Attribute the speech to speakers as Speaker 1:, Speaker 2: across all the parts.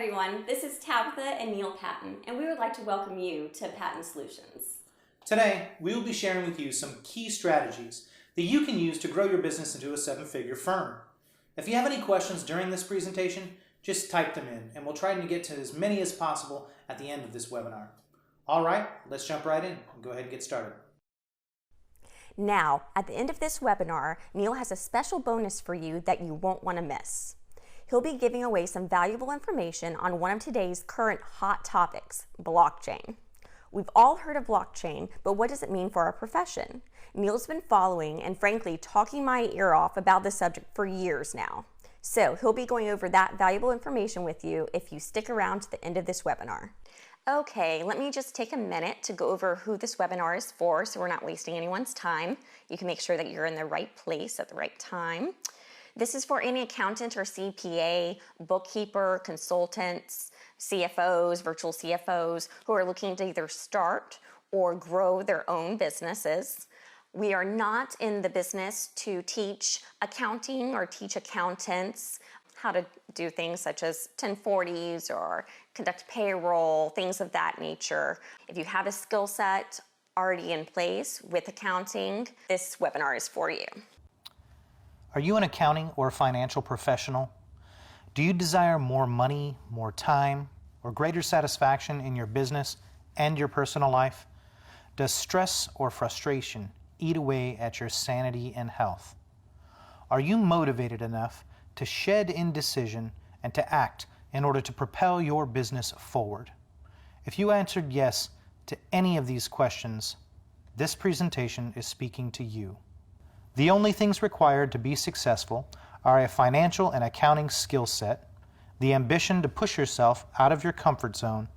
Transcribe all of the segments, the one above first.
Speaker 1: everyone, this is Tabitha and Neil Patton, and we would like to welcome you to Patton Solutions.
Speaker 2: Today, we will be sharing with you some key strategies that you can use to grow your business into a seven-figure firm. If you have any questions during this presentation, just type them in, and we'll try to get to as many as possible at the end of this webinar. All right, let's jump right in and go ahead and get started.
Speaker 1: Now, at the end of this webinar, Neil has a special bonus for you that you won't want to miss. He'll be giving away some valuable information on one of today's current hot topics, blockchain. We've all heard of blockchain, but what does it mean for our profession? Neil's been following and frankly talking my ear off about this subject for years now. So he'll be going over that valuable information with you if you stick around to the end of this webinar. Okay, let me just take a minute to go over who this webinar is for so we're not wasting anyone's time. You can make sure that you're in the right place at the right time. This is for any accountant or CPA, bookkeeper, consultants, CFOs, virtual CFOs who are looking to either start or grow their own businesses. We are not in the business to teach accounting or teach accountants how to do things such as 1040s or conduct payroll, things of that nature. If you have a skill set already in place with accounting, this webinar is for you.
Speaker 2: Are you an accounting or financial professional? Do you desire more money, more time, or greater satisfaction in your business and your personal life? Does stress or frustration eat away at your sanity and health? Are you motivated enough to shed indecision and to act in order to propel your business forward? If you answered yes to any of these questions, this presentation is speaking to you. The only things required to be successful are a financial and accounting skill set, the ambition to push yourself out of your comfort zone,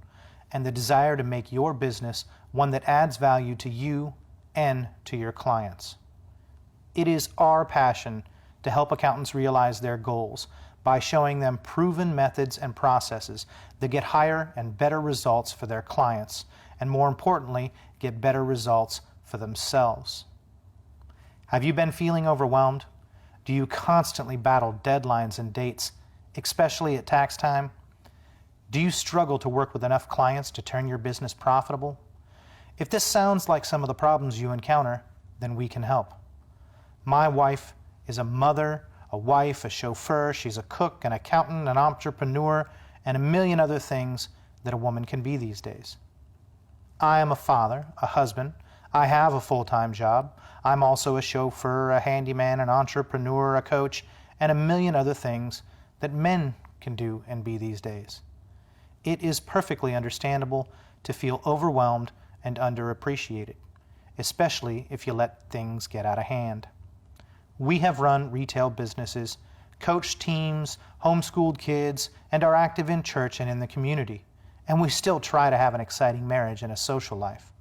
Speaker 2: and the desire to make your business one that adds value to you and to your clients. It is our passion to help accountants realize their goals by showing them proven methods and processes that get higher and better results for their clients, and more importantly, get better results for themselves. Have you been feeling overwhelmed? Do you constantly battle deadlines and dates, especially at tax time? Do you struggle to work with enough clients to turn your business profitable? If this sounds like some of the problems you encounter, then we can help. My wife is a mother, a wife, a chauffeur, she's a cook, an accountant, an entrepreneur, and a million other things that a woman can be these days. I am a father, a husband. I have a full-time job. I'm also a chauffeur, a handyman, an entrepreneur, a coach, and a million other things that men can do and be these days. It is perfectly understandable to feel overwhelmed and underappreciated, especially if you let things get out of hand. We have run retail businesses, coached teams, homeschooled kids, and are active in church and in the community, and we still try to have an exciting marriage and a social life.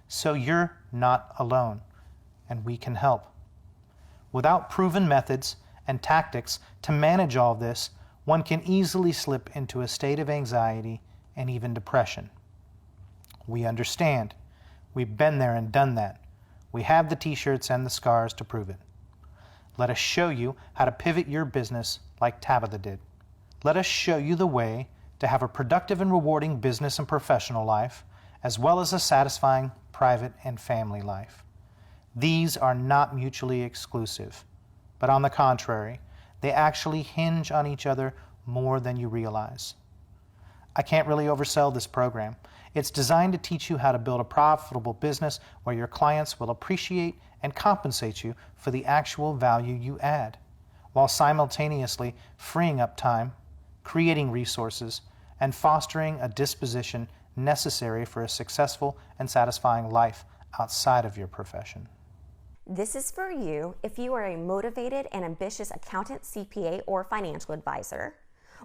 Speaker 2: So you're not alone, and we can help. Without proven methods and tactics to manage all this, one can easily slip into a state of anxiety and even depression. We understand. We've been there and done that. We have the t-shirts and the scars to prove it. Let us show you how to pivot your business like Tabitha did. Let us show you the way to have a productive and rewarding business and professional life, as well as a satisfying private and family life. These are not mutually exclusive, but on the contrary, they actually hinge on each other more than you realize. I can't really oversell this program. It's designed to teach you how to build a profitable business where your clients will appreciate and compensate you for the actual value you add, while simultaneously freeing up time, creating resources, and fostering a disposition necessary for a successful and satisfying life outside of your profession.
Speaker 1: This is for you if you are a motivated and ambitious accountant, CPA, or financial advisor,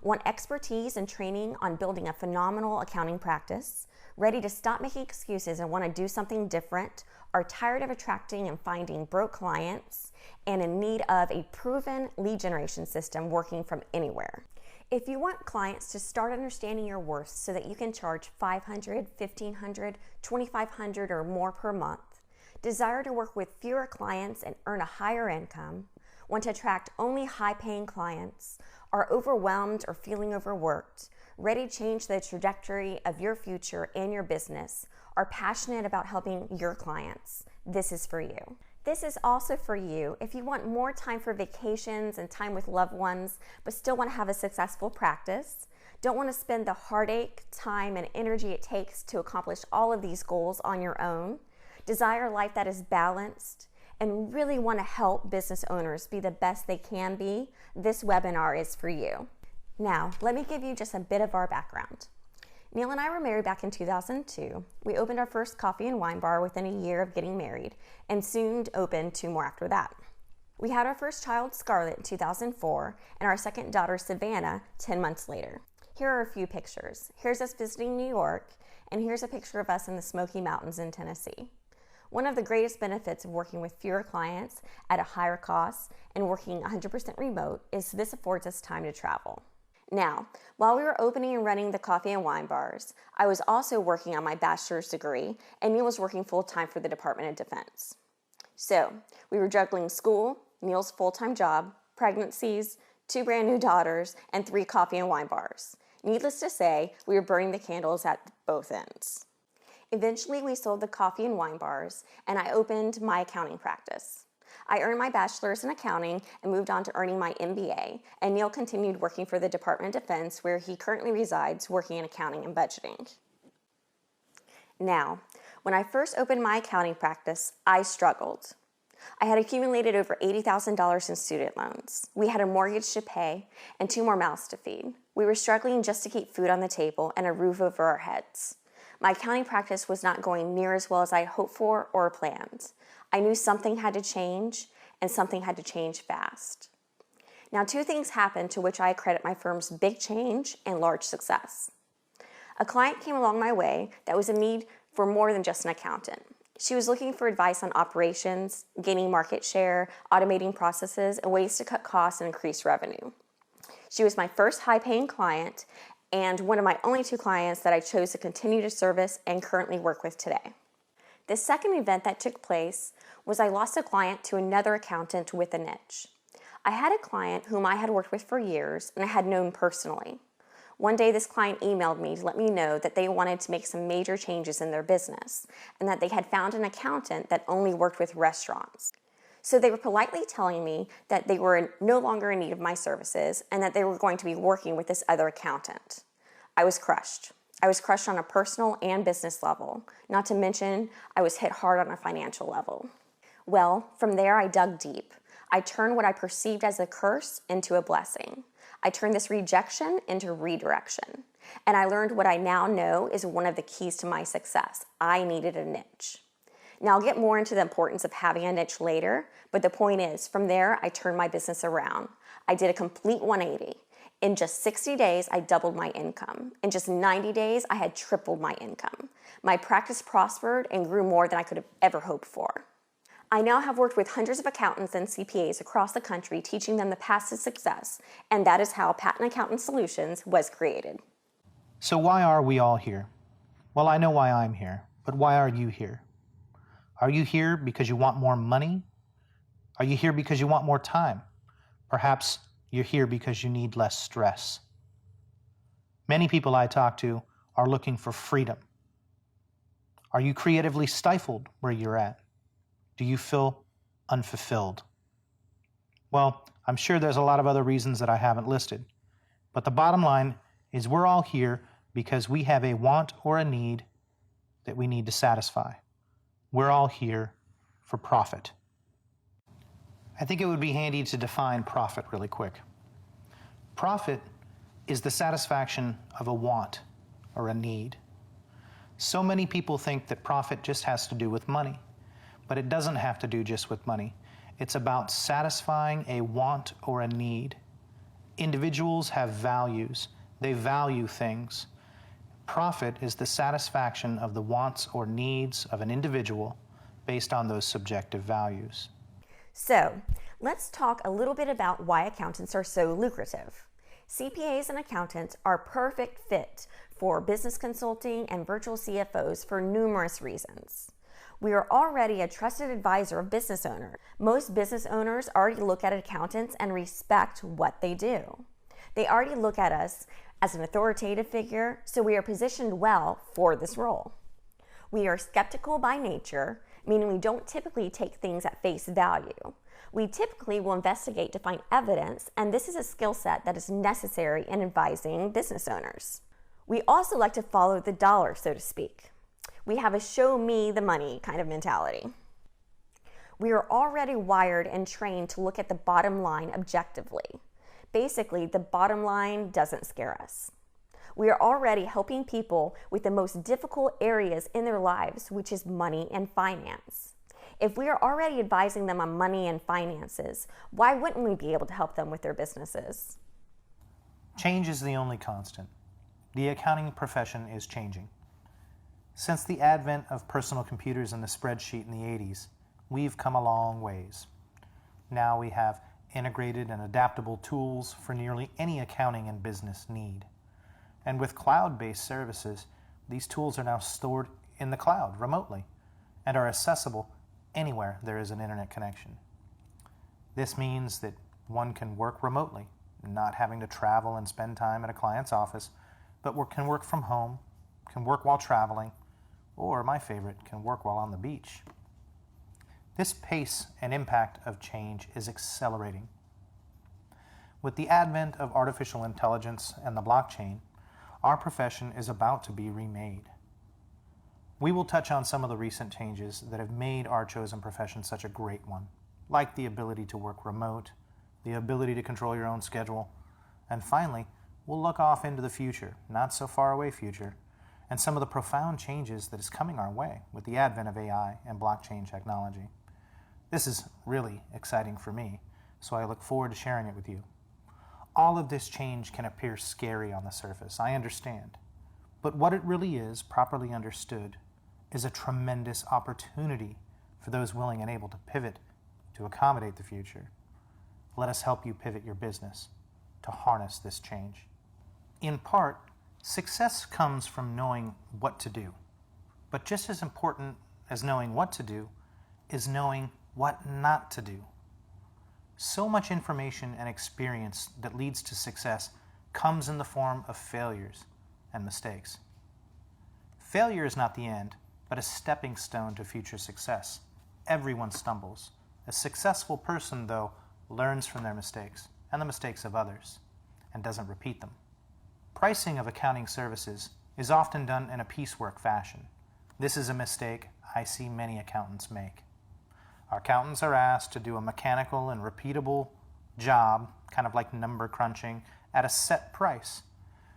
Speaker 1: want expertise and training on building a phenomenal accounting practice, ready to stop making excuses and want to do something different, are tired of attracting and finding broke clients, and in need of a proven lead generation system working from anywhere. If you want clients to start understanding your worth so that you can charge $500, $1,500, $2,500 or more per month, desire to work with fewer clients and earn a higher income, want to attract only high-paying clients, are overwhelmed or feeling overworked, ready to change the trajectory of your future and your business, are passionate about helping your clients, this is for you. This is also for you if you want more time for vacations and time with loved ones, but still want to have a successful practice, don't want to spend the heartache, time, and energy it takes to accomplish all of these goals on your own, desire a life that is balanced, and really want to help business owners be the best they can be, this webinar is for you. Now, let me give you just a bit of our background. Neil and I were married back in 2002. We opened our first coffee and wine bar within a year of getting married, and soon opened 2 more after that. We had our first child, Scarlett, in 2004, and our second daughter, Savannah, 10 months later. Here are a few pictures. Here's us visiting New York, and here's a picture of us in the Smoky Mountains in Tennessee. One of the greatest benefits of working with fewer clients at a higher cost and working 100% remote is this affords us time to travel. Now, while we were opening and running the coffee and wine bars, I was also working on my bachelor's degree, and Neil was working full-time for the Department of Defense. So, we were juggling school, Neil's full-time job, pregnancies, 2 brand new daughters, and 3 coffee and wine bars. Needless to say, we were burning the candles at both ends. Eventually, we sold the coffee and wine bars, and I opened my accounting practice. I earned my bachelor's in accounting and moved on to earning my MBA, and Neil continued working for the Department of Defense, where he currently resides, working in accounting and budgeting. Now, when I first opened my accounting practice, I struggled. I had accumulated over $80,000 in student loans. We had a mortgage to pay and 2 more mouths to feed. We were struggling just to keep food on the table and a roof over our heads. My accounting practice was not going near as well as I hoped for or planned. I knew something had to change, and something had to change fast. Now, 2 things happened to which I credit my firm's big change and large success. A client came along my way that was in need for more than just an accountant. She was looking for advice on operations, gaining market share, automating processes, and ways to cut costs and increase revenue. She was my first high-paying client and one of my only 2 clients that I chose to continue to service and currently work with today. The second event that took place was I lost a client to another accountant with a niche. I had a client whom I had worked with for years and I had known personally. One day this client emailed me to let me know that they wanted to make some major changes in their business and that they had found an accountant that only worked with restaurants. So they were politely telling me that they were no longer in need of my services and that they were going to be working with this other accountant. I was crushed. I was crushed on a personal and business level, not to mention I was hit hard on a financial level. Well, from there I dug deep. I turned what I perceived as a curse into a blessing. I turned this rejection into redirection. And I learned what I now know is one of the keys to my success. I needed a niche. Now I'll get more into the importance of having a niche later, but the point is, from there I turned my business around. I did a complete 180. In just 60 days, I doubled my income. In just 90 days, I had tripled my income. My practice prospered and grew more than I could have ever hoped for. I now have worked with hundreds of accountants and CPAs across the country, teaching them the path to success, and that is how Patent Accountant Solutions was created.
Speaker 2: So why are we all here? Well, I know why I'm here, but why are you here? Are you here because you want more money? Are you here because you want more time? Perhaps you're here because you need less stress. Many people I talk to are looking for freedom. Are you creatively stifled where you're at? Do you feel unfulfilled? Well, I'm sure there's a lot of other reasons that I haven't listed, but the bottom line is we're all here because we have a want or a need that we need to satisfy. We're all here for profit. I think it would be handy to define profit really quick. Profit is the satisfaction of a want or a need. So many people think that profit just has to do with money, but it doesn't have to do just with money. It's about satisfying a want or a need. Individuals have values. They value things. Profit is the satisfaction of the wants or needs of an individual based on those subjective values.
Speaker 1: So, let's talk a little bit about why accountants are so lucrative. CPAs and accountants are a perfect fit for business consulting and virtual CFOs for numerous reasons. We are already a trusted advisor of business owners. Most business owners already look at accountants and respect what they do. They already look at us as an authoritative figure, so we are positioned well for this role. We are skeptical by nature, meaning we don't typically take things at face value. We typically will investigate to find evidence, and this is a skill set that is necessary in advising business owners. We also like to follow the dollar, so to speak. We have a show me the money kind of mentality. We are already wired and trained to look at the bottom line objectively. Basically, the bottom line doesn't scare us. We are already helping people with the most difficult areas in their lives, which is money and finance. If we are already advising them on money and finances, why wouldn't we be able to help them with their businesses?
Speaker 2: Change is the only constant. The accounting profession is changing. Since the advent of personal computers and the spreadsheet in the 80s, we've come a long ways. Now we have integrated and adaptable tools for nearly any accounting and business need. And with cloud-based services, these tools are now stored in the cloud remotely and are accessible anywhere there is an internet connection. This means that one can work remotely, not having to travel and spend time at a client's office, but can work from home, can work while traveling, or my favorite, can work while on the beach. This pace and impact of change is accelerating. With the advent of artificial intelligence and the blockchain, our profession is about to be remade. We will touch on some of the recent changes that have made our chosen profession such a great one, like the ability to work remote, the ability to control your own schedule, and finally, we'll look off into the future, not so far away future, and some of the profound changes that is coming our way with the advent of AI and blockchain technology. This is really exciting for me, so I look forward to sharing it with you. All of this change can appear scary on the surface, I understand. But what it really is, properly understood, is a tremendous opportunity for those willing and able to pivot to accommodate the future. Let us help you pivot your business to harness this change. In part, success comes from knowing what to do. But just as important as knowing what to do is knowing what not to do. So much information and experience that leads to success comes in the form of failures and mistakes. Failure is not the end, but a stepping stone to future success. Everyone stumbles. A successful person, though, learns from their mistakes and the mistakes of others and doesn't repeat them. Pricing of accounting services is often done in a piecework fashion. This is a mistake I see many accountants make. Our accountants are asked to do a mechanical and repeatable job, kind of like number crunching, at a set price.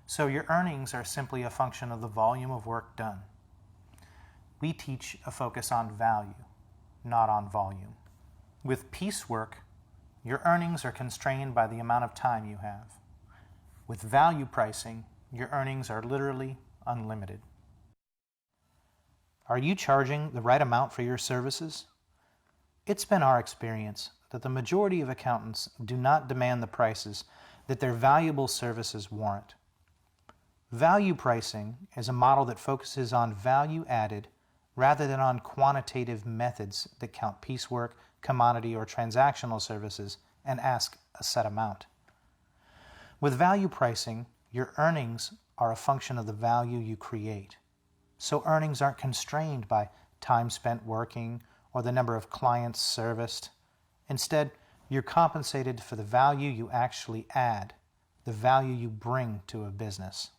Speaker 2: So your earnings are simply a function of the volume of work done. We teach a focus on value, not on volume. With piecework, your earnings are constrained by the amount of time you have. With value pricing, your earnings are literally unlimited. Are you charging the right amount for your services? It's been our experience that the majority of accountants do not demand the prices that their valuable services warrant. Value pricing is a model that focuses on value added rather than on quantitative methods that count piecework, commodity, or transactional services and ask a set amount. With value pricing, your earnings are a function of the value you create. So earnings aren't constrained by time spent working or the number of clients serviced. Instead, you're compensated for the value you actually add, the value you bring to a business.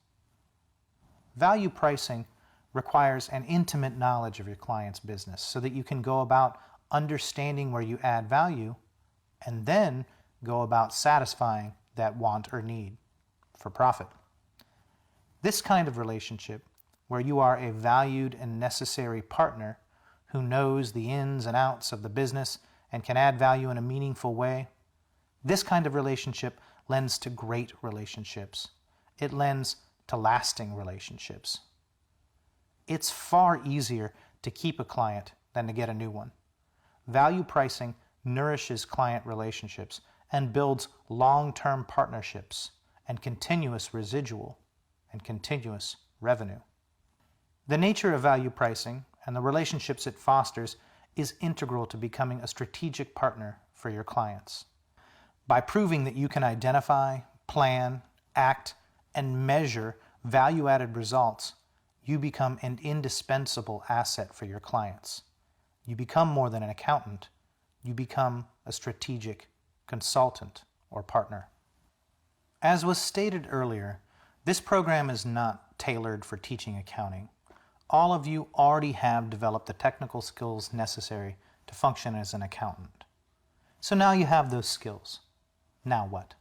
Speaker 2: Value pricing requires an intimate knowledge of your client's business so that you can go about understanding where you add value and then go about satisfying that want or need for profit. This kind of relationship, where you are a valued and necessary partner who knows the ins and outs of the business and can add value in a meaningful way, this kind of relationship lends to great relationships. It lends to lasting relationships. It's far easier to keep a client than to get a new one. Value pricing nourishes client relationships and builds long-term partnerships and continuous residual and continuous revenue. The nature of value pricing and the relationships it fosters is integral to becoming a strategic partner for your clients. By proving that you can identify, plan, act, and measure value-added results, you become an indispensable asset for your clients. You become more than an accountant. You become a strategic consultant or partner. As was stated earlier, this program is not tailored for teaching accounting. All of you already have developed the technical skills necessary to function as an accountant. So now you have those skills. Now what?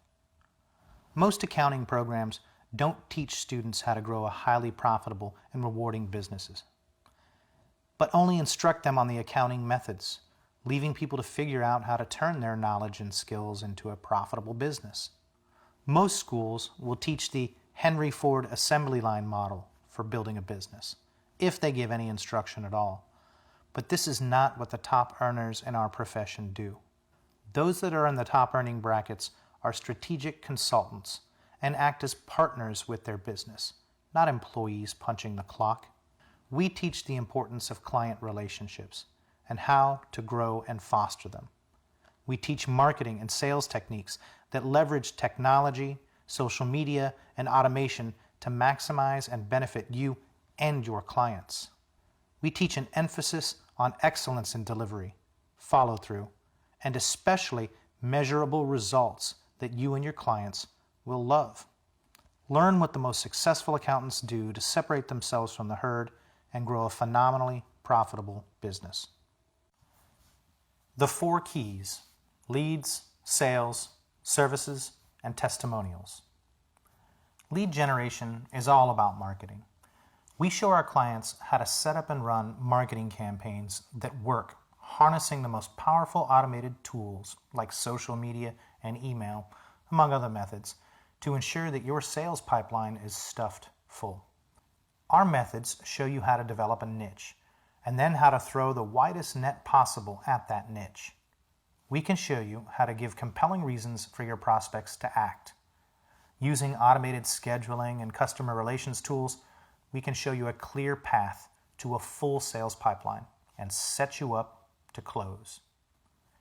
Speaker 2: Most accounting programs don't teach students how to grow a highly profitable and rewarding businesses, but only instruct them on the accounting methods, leaving people to figure out how to turn their knowledge and skills into a profitable business. Most schools will teach the Henry Ford assembly line model for building a business, if they give any instruction at all. But this is not what the top earners in our profession do. Those that are in the top earning brackets are strategic consultants and act as partners with their business, not employees punching the clock. We teach the importance of client relationships and how to grow and foster them. We teach marketing and sales techniques that leverage technology, social media, and automation to maximize and benefit you and your clients. We teach an emphasis on excellence in delivery, follow-through, and especially measurable results that you and your clients will love. Learn what the most successful accountants do to separate themselves from the herd and grow a phenomenally profitable business. The 4 keys: leads, sales, services, and testimonials. Lead generation is all about marketing. We show our clients how to set up and run marketing campaigns that work, harnessing the most powerful automated tools like social media and email, among other methods, to ensure that your sales pipeline is stuffed full. Our methods show you how to develop a niche, and then how to throw the widest net possible at that niche. We can show you how to give compelling reasons for your prospects to act. Using automated scheduling and customer relations tools, we can show you a clear path to a full sales pipeline and set you up to close.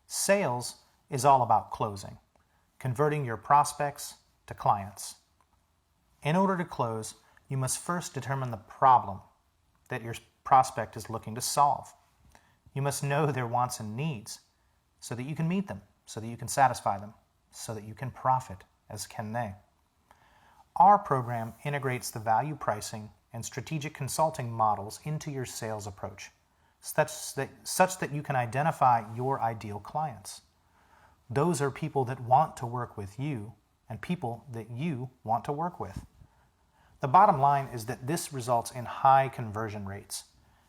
Speaker 2: Sales is all about closing, converting your prospects to clients. In order to close, you must first determine the problem that your prospect is looking to solve. You must know their wants and needs so that you can meet them, so that you can satisfy them, so that you can profit, as can they. Our program integrates the value pricing and strategic consulting models into your sales approach, such that you can identify your ideal clients. Those are people that want to work with you and people that you want to work with. The bottom line is that this results in high conversion rates,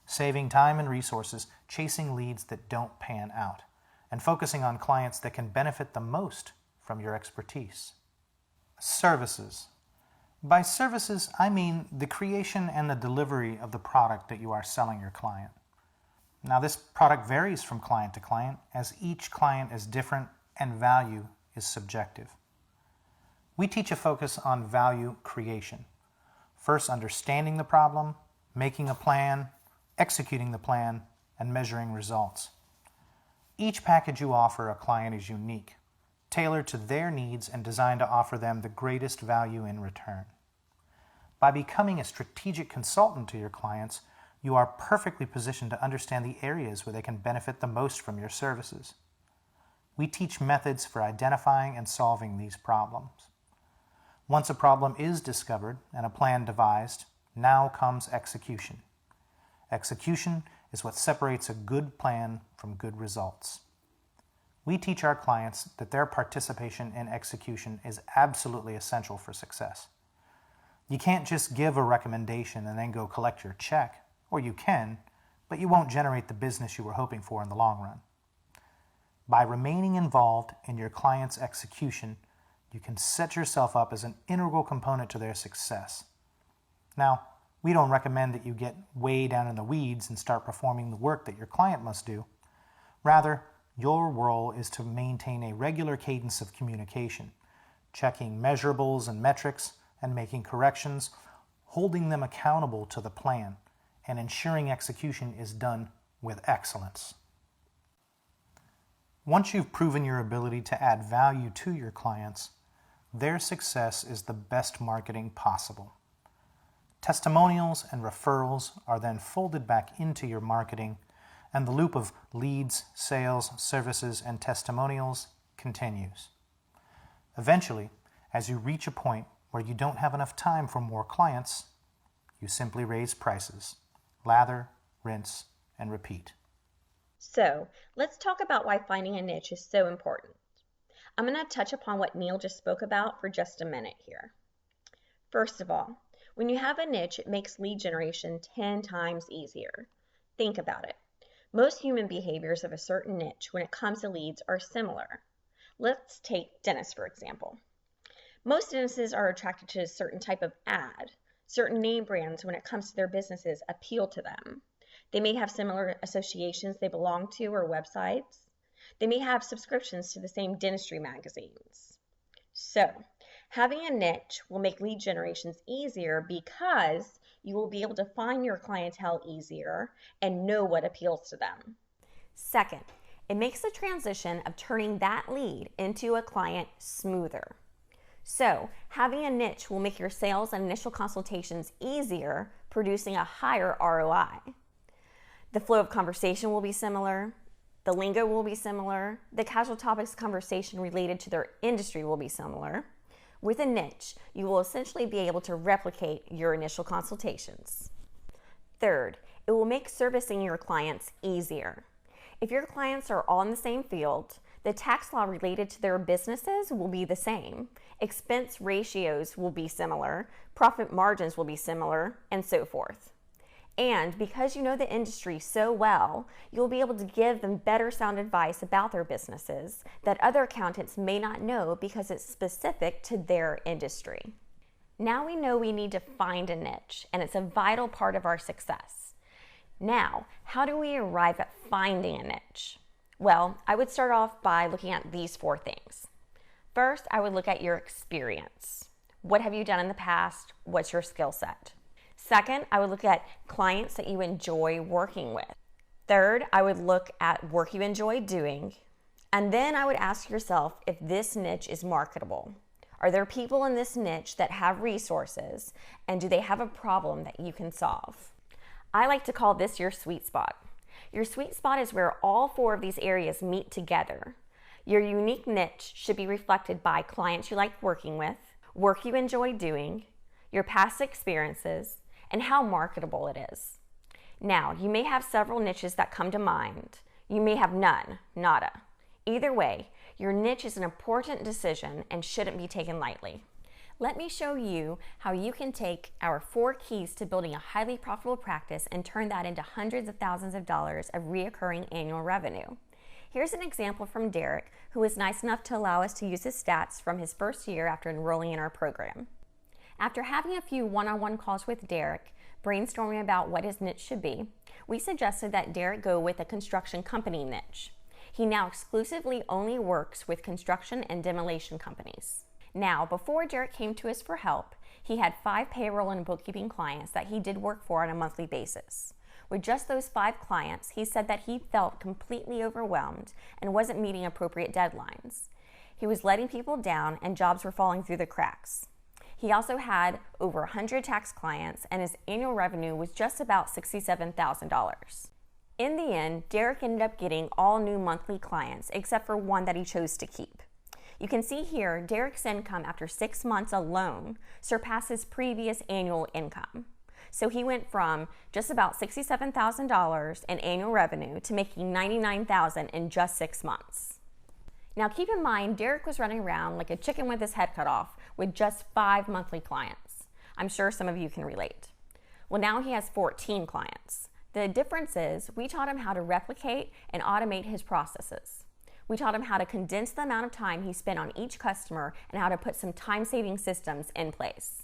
Speaker 2: saving time and resources chasing leads that don't pan out, and focusing on clients that can benefit the most from your expertise. Services. By services, I mean the creation and the delivery of the product that you are selling your client. Now, this product varies from client to client, as each client is different and value is subjective. We teach a focus on value creation. First, understanding the problem, making a plan, executing the plan, and measuring results. Each package you offer a client is unique, tailored to their needs and designed to offer them the greatest value in return. By becoming a strategic consultant to your clients, you are perfectly positioned to understand the areas where they can benefit the most from your services. We teach methods for identifying and solving these problems. Once a problem is discovered and a plan devised, now comes execution. Execution is what separates a good plan from good results. We teach our clients that their participation in execution is absolutely essential for success. You can't just give a recommendation and then go collect your check, or you can, but you won't generate the business you were hoping for in the long run. By remaining involved in your client's execution, you can set yourself up as an integral component to their success. Now, we don't recommend that you get way down in the weeds and start performing the work that your client must do. Rather, your role is to maintain a regular cadence of communication, checking measurables and metrics and making corrections, holding them accountable to the plan, and ensuring execution is done with excellence. Once you've proven your ability to add value to your clients, their success is the best marketing possible. Testimonials and referrals are then folded back into your marketing, and the loop of leads, sales, services, and testimonials continues. Eventually, as you reach a point where you don't have enough time for more clients, you simply raise prices. Lather, rinse, and repeat.
Speaker 1: So, let's talk about why finding a niche is so important. I'm going to touch upon what Neil just spoke about for just a minute here. First of all, when you have a niche, it makes lead generation 10 times easier. Think about it. Most human behaviors of a certain niche when it comes to leads are similar. Let's take dentists, for example. Most dentists are attracted to a certain type of ad. Certain name brands, when it comes to their businesses, appeal to them. They may have similar associations they belong to or websites. They may have subscriptions to the same dentistry magazines. So, having a niche will make lead generations easier because you will be able to find your clientele easier and know what appeals to them. Second, it makes the transition of turning that lead into a client smoother. So, having a niche will make your sales and initial consultations easier, producing a higher ROI. The flow of conversation will be similar. The lingo will be similar. The casual topics conversation related to their industry will be similar. With a niche, you will essentially be able to replicate your initial consultations. Third, it will make servicing your clients easier. If your clients are all in the same field, the tax law related to their businesses will be the same. Expense ratios will be similar. Profit margins will be similar, and so forth. And because you know the industry so well, you'll be able to give them better sound advice about their businesses that other accountants may not know because it's specific to their industry. Now we know we need to find a niche, and it's a vital part of our success. Now, how do we arrive at finding a niche? Well, I would start off by looking at these 4 things. First, I would look at your experience. What have you done in the past? What's your skill set? Second, I would look at clients that you enjoy working with. Third, I would look at work you enjoy doing. And then I would ask yourself if this niche is marketable. Are there people in this niche that have resources, and do they have a problem that you can solve? I like to call this your sweet spot. Your sweet spot is where all 4 of these areas meet together. Your unique niche should be reflected by clients you like working with, work you enjoy doing, your past experiences, and how marketable it is. Now, you may have several niches that come to mind. You may have none, nada. Either way, your niche is an important decision and shouldn't be taken lightly. Let me show you how you can take our 4 keys to building a highly profitable practice and turn that into hundreds of thousands of dollars of reoccurring annual revenue. Here's an example from Derek, who was nice enough to allow us to use his stats from his first year after enrolling in our program. After having a few one-on-one calls with Derek, brainstorming about what his niche should be, we suggested that Derek go with a construction company niche. He now exclusively only works with construction and demolition companies. Now, before Derek came to us for help, he had 5 payroll and bookkeeping clients that he did work for on a monthly basis. With just those 5 clients, he said that he felt completely overwhelmed and wasn't meeting appropriate deadlines. He was letting people down and jobs were falling through the cracks. He also had over 100 tax clients, and his annual revenue was just about $67,000. In the end, Derek ended up getting all new monthly clients except for one that he chose to keep. You can see here, Derek's income after 6 months alone surpassed his previous annual income. So he went from just about $67,000 in annual revenue to making $99,000 in just 6 months. Now keep in mind, Derek was running around like a chicken with his head cut off with just 5 monthly clients. I'm sure some of you can relate. Well, now he has 14 clients. The difference is we taught him how to replicate and automate his processes. We taught him how to condense the amount of time he spent on each customer and how to put some time-saving systems in place.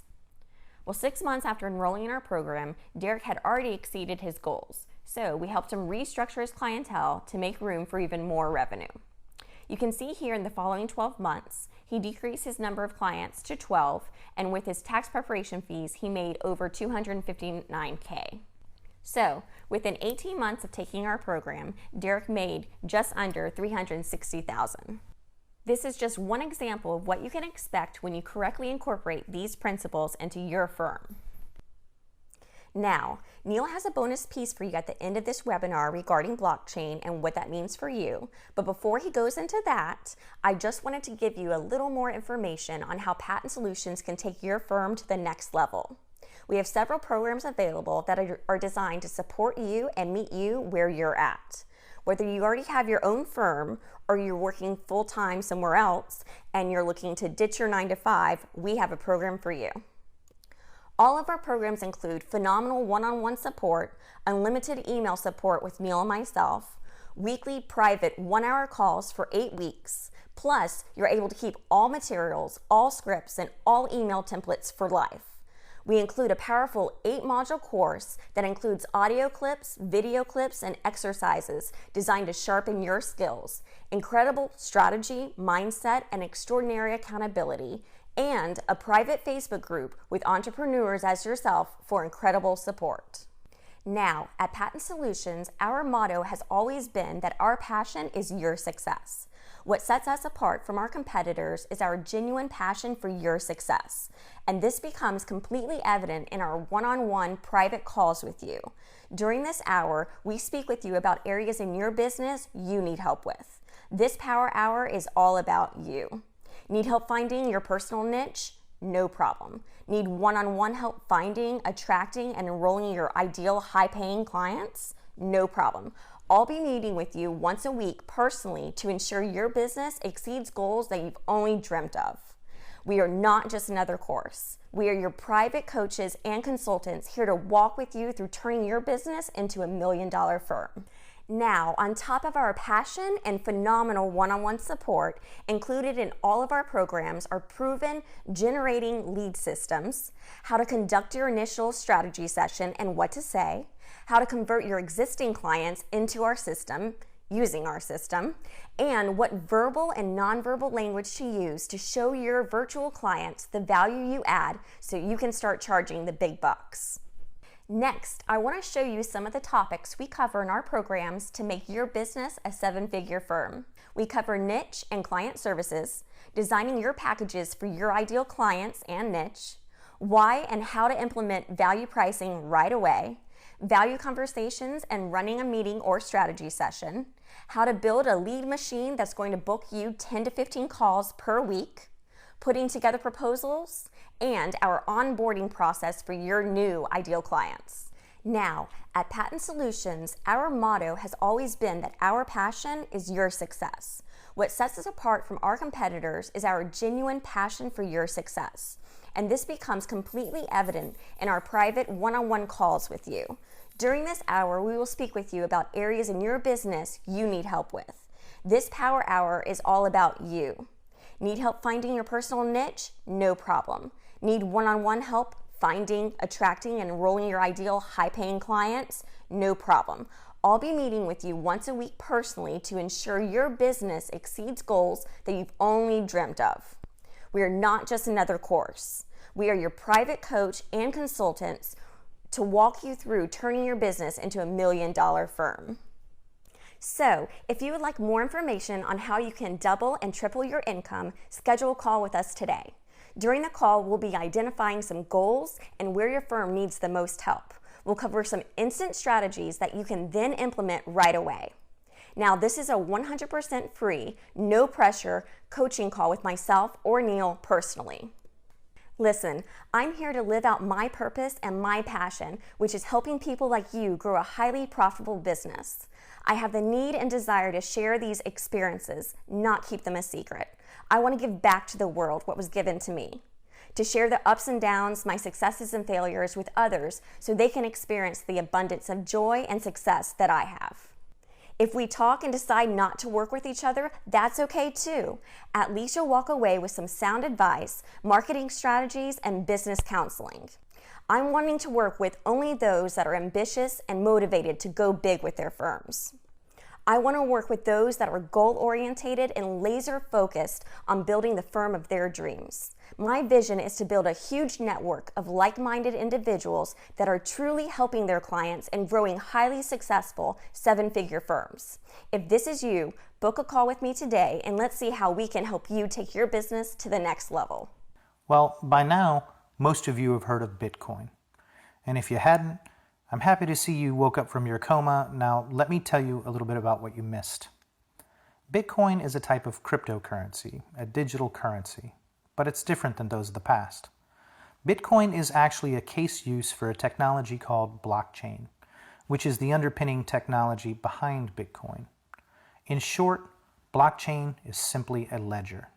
Speaker 1: Well, 6 months after enrolling in our program, Derek had already exceeded his goals. So we helped him restructure his clientele to make room for even more revenue. You can see here in the following 12 months, he decreased his number of clients to 12, and with his tax preparation fees, he made over $259K. So, within 18 months of taking our program, Derek made just under $360,000. This is just one example of what you can expect when you correctly incorporate these principles into your firm. Now, Neil has a bonus piece for you at the end of this webinar regarding blockchain and what that means for you. But before he goes into that, I just wanted to give you a little more information on how Patent Solutions can take your firm to the next level. We have several programs available that are designed to support you and meet you where you're at. Whether you already have your own firm or you're working full-time somewhere else and you're looking to ditch your 9-to-5, we have a program for you. All of our programs include phenomenal one-on-one support, unlimited email support with Neil and myself, weekly private 1-hour calls for 8 weeks, plus you're able to keep all materials, all scripts, and all email templates for life. We include a powerful 8-module course that includes audio clips, video clips, and exercises designed to sharpen your skills, incredible strategy, mindset, and extraordinary accountability, and a private Facebook group with entrepreneurs as yourself for incredible support. Now, at Patent Solutions, our motto has always been that our passion is your success. What sets us apart from our competitors is our genuine passion for your success. And this becomes completely evident in our one-on-one private calls with you. During this hour, we speak with you about areas in your business you need help with. This Power Hour is all about you. Need help finding your personal niche? No problem. Need one-on-one help finding, attracting, and enrolling your ideal high-paying clients? No problem. I'll be meeting with you once a week personally to ensure your business exceeds goals that you've only dreamt of. We are not just another course. We are your private coaches and consultants here to walk with you through turning your business into a $1 million firm. Now, on top of our passion and phenomenal one-on-one support, included in all of our programs are proven generating lead systems, how to conduct your initial strategy session and what to say, how to convert your existing clients into our system, using our system, and what verbal and nonverbal language to use to show your virtual clients the value you add so you can start charging the big bucks. Next, I want to show you some of the topics we cover in our programs to make your business a 7-figure firm. We cover niche and client services, designing your packages for your ideal clients and niche, why and how to implement value pricing right away, value conversations and running a meeting or strategy session, how to build a lead machine that's going to book you 10 to 15 calls per week, putting together proposals, and our onboarding process for your new ideal clients. Now, at Patent Solutions, our motto has always been that our passion is your success. What sets us apart from our competitors is our genuine passion for your success. And this becomes completely evident in our private one-on-one calls with you. During this hour, we will speak with you about areas in your business you need help with. This Power Hour is all about you. Need help finding your personal niche? No problem. Need one-on-one help finding, attracting, and enrolling your ideal high-paying clients? No problem. I'll be meeting with you once a week personally to ensure your business exceeds goals that you've only dreamt of. We are not just another course. We are your private coach and consultants to walk you through turning your business into a $1 million firm. So, if you would like more information on how you can double and triple your income, schedule a call with us today. During the call, we'll be identifying some goals and where your firm needs the most help. We'll cover some instant strategies that you can then implement right away. Now, this is a 100% free, no pressure coaching call with myself or Neil personally. Listen, I'm here to live out my purpose and my passion, which is helping people like you grow a highly profitable business. I have the need and desire to share these experiences, not keep them a secret. I want to give back to the world what was given to me, to share the ups and downs, my successes and failures with others so they can experience the abundance of joy and success that I have. If we talk and decide not to work with each other, that's okay too. At least you'll walk away with some sound advice, marketing strategies, and business counseling. I'm wanting to work with only those that are ambitious and motivated to go big with their firms. I want to work with those that are goal-orientated and laser-focused on building the firm of their dreams. My vision is to build a huge network of like-minded individuals that are truly helping their clients and growing highly successful seven-figure firms. If this is you, book a call with me today and let's see how we can help you take your business to the next level.
Speaker 2: Well, by now, most of you have heard of Bitcoin. And if you hadn't, I'm happy to see you woke up from your coma. Now, let me tell you a little bit about what you missed. Bitcoin is a type of cryptocurrency, a digital currency, but it's different than those of the past. Bitcoin is actually a case use for a technology called blockchain, which is the underpinning technology behind Bitcoin. In short, blockchain is simply a ledger,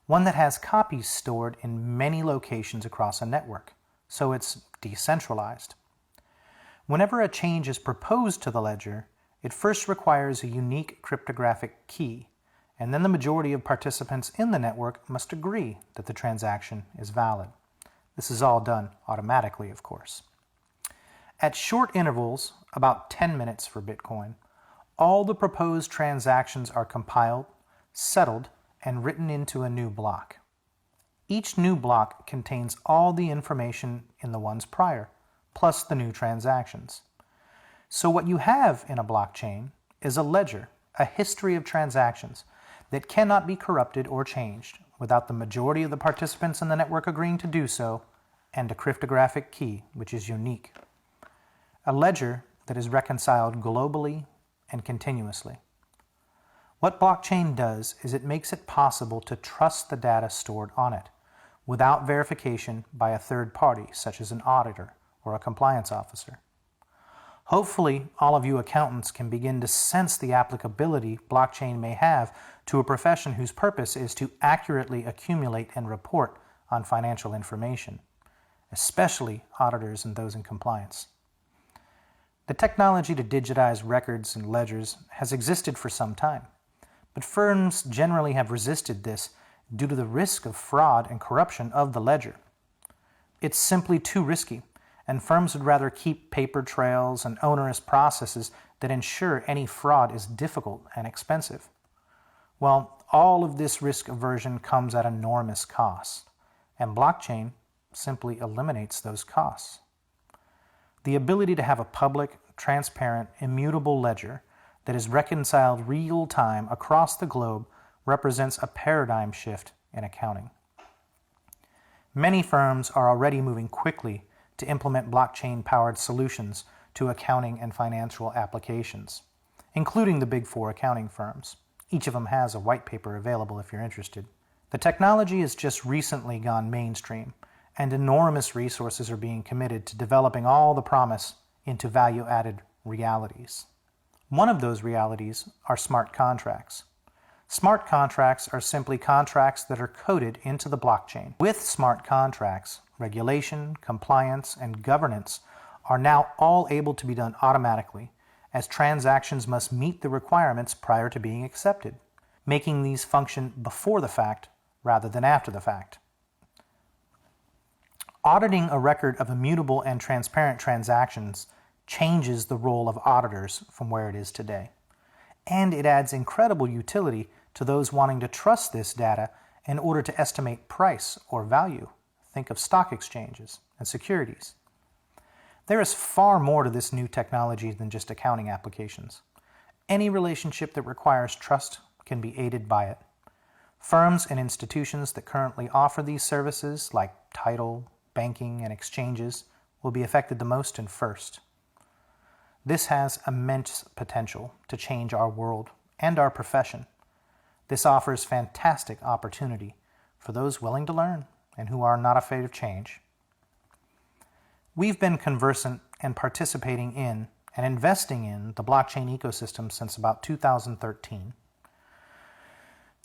Speaker 2: one that has copies stored in many locations across a network, so it's decentralized. Whenever a change is proposed to the ledger, it first requires a unique cryptographic key, and then the majority of participants in the network must agree that the transaction is valid. This is all done automatically, of course. At short intervals, about 10 minutes for Bitcoin, all the proposed transactions are compiled, settled, and written into a new block. Each new block contains all the information in the ones prior, plus the new transactions. So what you have in a blockchain is a ledger, a history of transactions that cannot be corrupted or changed without the majority of the participants in the network agreeing to do so, and a cryptographic key, which is unique. A ledger that is reconciled globally and continuously. What blockchain does is it makes it possible to trust the data stored on it without verification by a third party, such as an auditor or a compliance officer. Hopefully, all of you accountants can begin to sense the applicability blockchain may have to a profession whose purpose is to accurately accumulate and report on financial information, especially auditors and those in compliance. The technology to digitize records and ledgers has existed for some time, but firms generally have resisted this due to the risk of fraud and corruption of the ledger. It's simply too risky, and firms would rather keep paper trails and onerous processes that ensure any fraud is difficult and expensive. Well, all of this risk aversion comes at enormous costs, and blockchain simply eliminates those costs. The ability to have a public, transparent, immutable ledger that is reconciled real time across the globe represents a paradigm shift in accounting. Many firms are already moving quickly to implement blockchain-powered solutions to accounting and financial applications, including the Big Four accounting firms. Each of them has a white paper available if you're interested. The technology has just recently gone mainstream, and enormous resources are being committed to developing all the promise into value-added realities. One of those realities are smart contracts. Smart contracts are simply contracts that are coded into the blockchain. With smart contracts, regulation, compliance, and governance are now all able to be done automatically, as transactions must meet the requirements prior to being accepted, making these function before the fact rather than after the fact. Auditing a record of immutable and transparent transactions changes the role of auditors from where it is today, and it adds incredible utility to those wanting to trust this data in order to estimate price or value. Think of stock exchanges and securities. There is far more to this new technology than just accounting applications. Any relationship that requires trust can be aided by it. Firms and institutions that currently offer these services, like title, banking, and exchanges, will be affected the most and first. This has immense potential to change our world and our profession. This offers fantastic opportunity for those willing to learn and who are not afraid of change. We've been conversant and participating in and investing in the blockchain ecosystem since about 2013.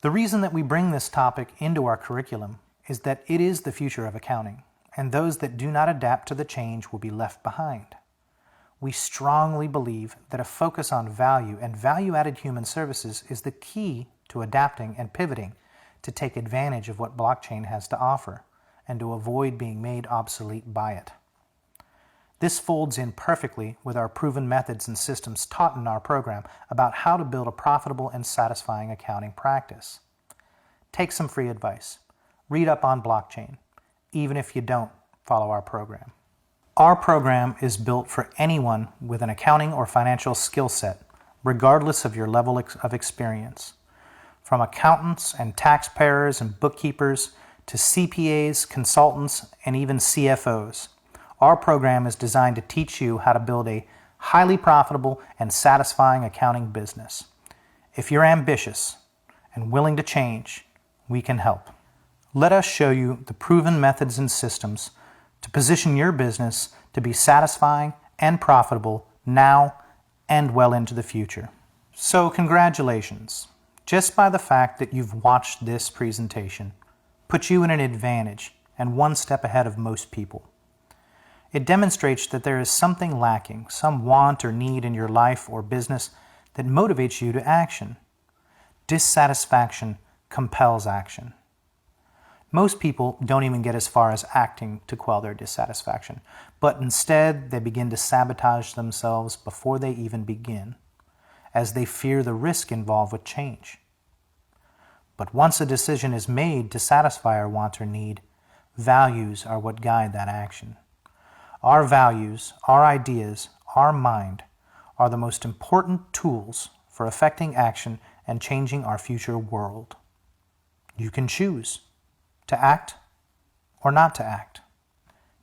Speaker 2: The reason that we bring this topic into our curriculum is that it is the future of accounting, and those that do not adapt to the change will be left behind. We strongly believe that a focus on value and value-added human services is the key to adapting and pivoting to take advantage of what blockchain has to offer and to avoid being made obsolete by it. This folds in perfectly with our proven methods and systems taught in our program about how to build a profitable and satisfying accounting practice. Take some free advice. Read up on blockchain, even if you don't follow our program. Our program is built for anyone with an accounting or financial skill set, regardless of your level of experience. From accountants and taxpayers and bookkeepers to CPAs, consultants, and even CFOs. Our program is designed to teach you how to build a highly profitable and satisfying accounting business. If you're ambitious and willing to change, we can help. Let us show you the proven methods and systems to position your business to be satisfying and profitable now and well into the future. So congratulations. Just by the fact that you've watched this presentation puts you in an advantage and one step ahead of most people. It demonstrates that there is something lacking, some want or need in your life or business that motivates you to action. Dissatisfaction compels action. Most people don't even get as far as acting to quell their dissatisfaction, but instead they begin to sabotage themselves before they even begin, as they fear the risk involved with change. But once a decision is made to satisfy our want or need, values are what guide that action. Our values, our ideas, our mind are the most important tools for affecting action and changing our future world. You can choose to act or not to act.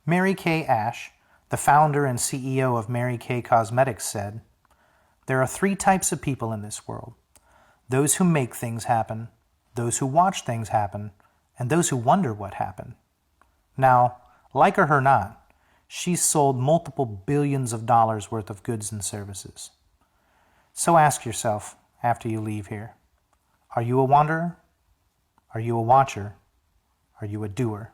Speaker 2: Mary Kay Ash, the founder and CEO of Mary Kay Cosmetics, said, "There are 3 types of people in this world: those who make things happen, those who watch things happen, and those who wonder what happened." Now, like her or not, she's sold multiple billions of dollars worth of goods and services. So ask yourself after you leave here, are you a wanderer? Are you a watcher? Are you a doer?